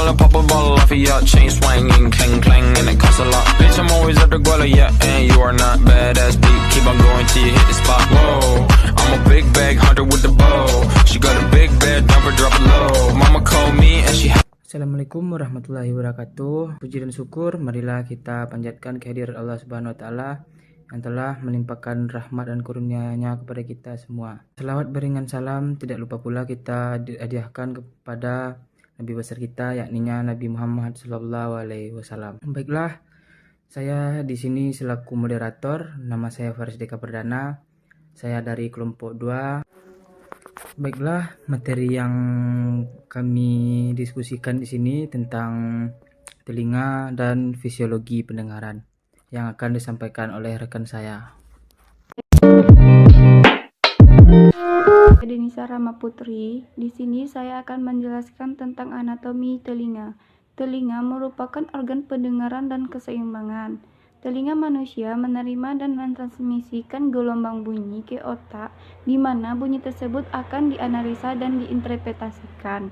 I'll pop a bottle off of ya. Chain swinging, clang clang, and it costs a lot. Bitch, I'm always at the guala, yeah, and you are not badass beat. Keep on going till you hit the spot. Whoa, I'm a big bag hunter with the bow. She got a big bed, never drop it low. Mama called me and she. Assalamualaikum warahmatullahi wabarakatuh. Puji dan syukur marilah kita panjatkan kehadiran Allah Subhanahu wa taala yang telah melimpahkan rahmat dan karunia-Nya kepada kita semua. Selawat beringan salam tidak lupa pula kita hadiahkan kepada Nabi besar kita, yakninya Nabi Muhammad SAW. Baiklah, saya di sini selaku moderator. Nama saya Faris Deka Perdana. Saya dari kelompok 2. Baiklah, materi yang kami diskusikan di sini tentang telinga dan fisiologi pendengaran yang akan disampaikan oleh rekan saya. Denisa Rama Putri. Di sini saya akan menjelaskan tentang anatomi telinga. Telinga merupakan organ pendengaran dan keseimbangan. Telinga manusia menerima dan mentransmisikan gelombang bunyi ke otak, di mana bunyi tersebut akan dianalisa dan diinterpretasikan.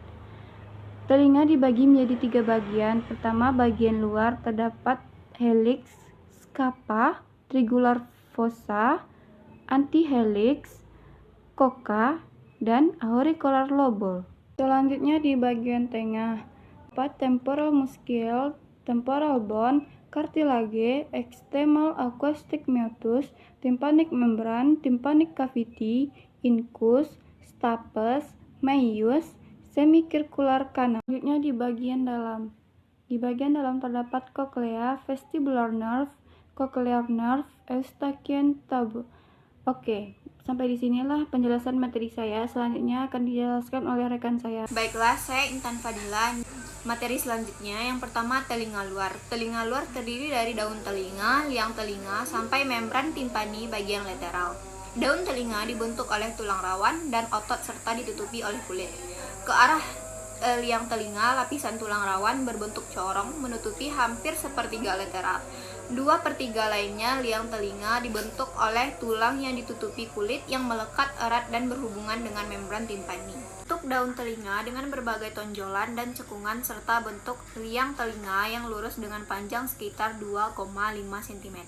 Telinga dibagi menjadi 3 bagian. Pertama, bagian luar terdapat helix, scapa, triangular fossa, antihelix, coca, dan auricular lobe. Selanjutnya di bagian tengah, temporal muscle, temporal bone, cartilage, external acoustic meatus, tympanic membrane, tympanic cavity, incus, stapes, meus, semicircular canal. Selanjutnya di bagian dalam. Di bagian dalam terdapat cochlea, vestibular nerve, cochlear nerve, eustachian tube. Oke, sampai di sinilah penjelasan materi saya. Selanjutnya akan dijelaskan oleh rekan saya. Baiklah, saya Intan Fadila. Materi selanjutnya yang pertama telinga luar. Telinga luar terdiri dari daun telinga, liang telinga, sampai membran timpani bagian lateral. Daun telinga dibentuk oleh tulang rawan dan otot serta ditutupi oleh kulit. Ke arah liang telinga, lapisan tulang rawan berbentuk corong menutupi hampir sepertiga lateral. 2/3 lainnya liang telinga dibentuk oleh tulang yang ditutupi kulit yang melekat erat dan berhubungan dengan membran timpani. Bentuk daun telinga dengan berbagai tonjolan dan cekungan serta bentuk liang telinga yang lurus dengan panjang sekitar 2,5 cm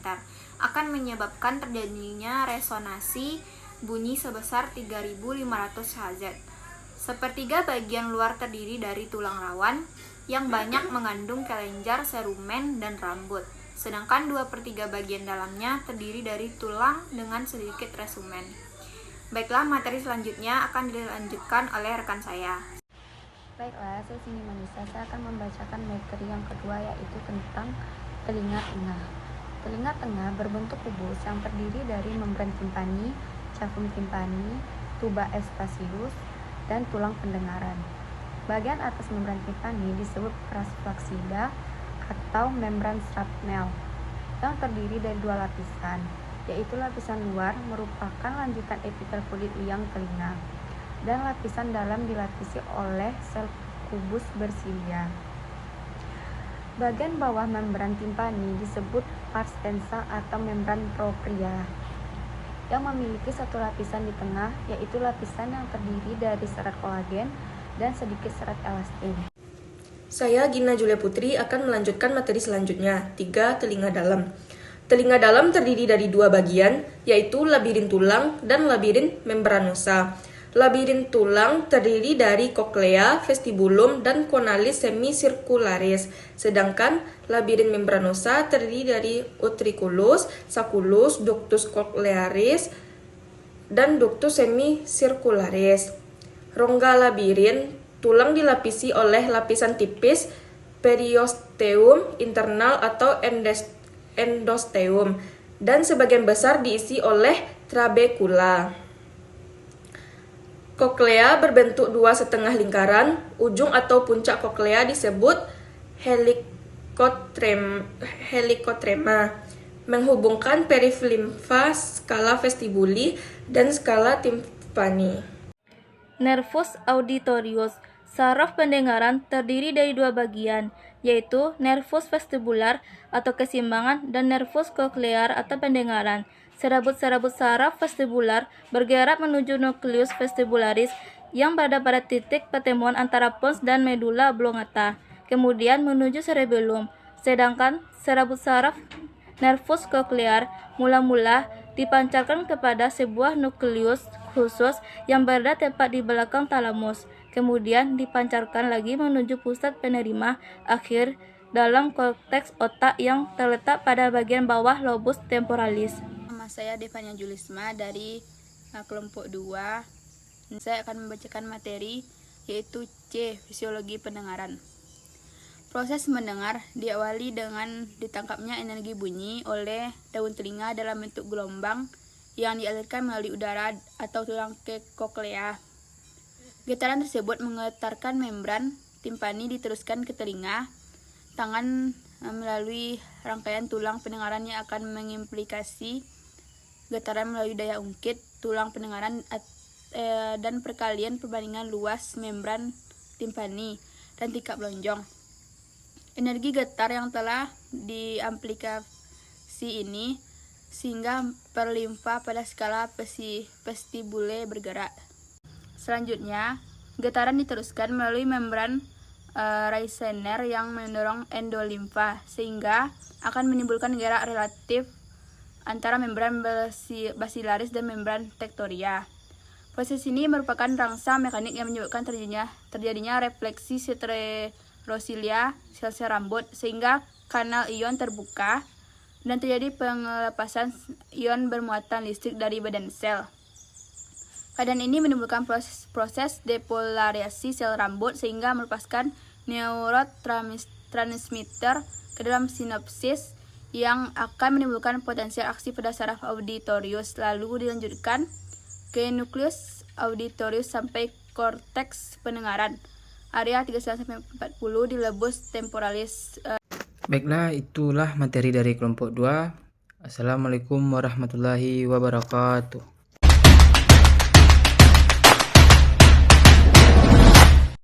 akan menyebabkan terjadinya resonansi bunyi sebesar 3500 Hz. Sepertiga bagian luar terdiri dari tulang rawan yang banyak mengandung kelenjar, serumen, dan rambut. Sedangkan 2/3 bagian dalamnya terdiri dari tulang dengan sedikit resumen. Baiklah, materi selanjutnya akan dilanjutkan oleh rekan saya. Baiklah, saya Cindy Manisa. Saya akan membacakan materi yang kedua, yaitu tentang telinga tengah. Telinga tengah berbentuk kubus yang terdiri dari membran timpani, cavum timpani, tuba eustachius, dan tulang pendengaran. Bagian atas membran timpani disebut pars flaccida atau membran shrapnel yang terdiri dari 2 lapisan, yaitu lapisan luar merupakan lanjutan epitel kulit liang telinga dan lapisan dalam dilapisi oleh sel kubus bersilia. Bagian bawah membran timpani disebut pars tensa atau membran propria yang memiliki 1 lapisan di tengah, yaitu lapisan yang terdiri dari serat kolagen dan sedikit serat elastin. Saya Gina Julia Putri akan melanjutkan materi selanjutnya, 3 telinga dalam. Telinga dalam terdiri dari 2 bagian, yaitu labirin tulang dan labirin membranosa. Labirin tulang terdiri dari cochlea, vestibulum, dan conalis semicircularis, sedangkan labirin membranosa terdiri dari utriculus, sacculus, ductus cochlearis, dan ductus semicircularis. Rongga labirin tulang dilapisi oleh lapisan tipis periosteum internal atau endosteum, dan sebagian besar diisi oleh trabecula. Cochlea berbentuk 2,5 lingkaran. Ujung atau puncak cochlea disebut helicotrema, menghubungkan perif limfa, skala vestibuli, dan skala timpani. Nervus auditorius. Saraf pendengaran terdiri dari 2 bagian, yaitu nervus vestibular atau keseimbangan dan nervus cochlear atau pendengaran. Serabut-serabut saraf vestibular bergerak menuju nukleus vestibularis yang berada pada titik pertemuan antara pons dan medula oblongata. kemudian menuju cerebellum. Sedangkan serabut saraf nervus koklear mula-mula dipancarkan kepada sebuah nukleus khusus yang berada tepat di belakang talamus, kemudian dipancarkan lagi menuju pusat penerima akhir dalam korteks otak yang terletak pada bagian bawah lobus temporalis. Nama saya Devania Julisma dari kelompok 2. Saya akan membacakan materi yaitu C. Fisiologi pendengaran. Proses mendengar diawali dengan ditangkapnya energi bunyi oleh daun telinga dalam bentuk gelombang yang dialirkan melalui udara atau tulang ke koklea. Getaran tersebut menggetarkan membran timpani, diteruskan ke telinga. Tangan melalui rangkaian tulang pendengaran yang akan mengimplikasi getaran melalui daya ungkit tulang pendengaran dan perkalian perbandingan luas membran timpani dan tingkat lonjong. Energi getar yang telah diaplikasi ini sehingga perlimfa pada skala vestibule bergerak. Selanjutnya, getaran diteruskan melalui membran Reisner yang mendorong endolimfa sehingga akan menimbulkan gerak relatif antara membran basilaris dan membran tectoria. Proses ini merupakan rangsang mekanik yang menyebabkan terjadinya refleksi heterosilia sel-sel rambut sehingga kanal ion terbuka dan terjadi pengelepasan ion bermuatan listrik dari badan sel. Keadaan ini menimbulkan proses depolarisasi sel rambut sehingga melepaskan neurotransmitter ke dalam sinapsis yang akan menimbulkan potensial aksi pada saraf auditorius, lalu dilanjutkan ke nukleus auditorius sampai korteks pendengaran. Area 39-40 di lobus temporalis. Baiklah, itulah materi dari kelompok 2. Assalamualaikum warahmatullahi wabarakatuh.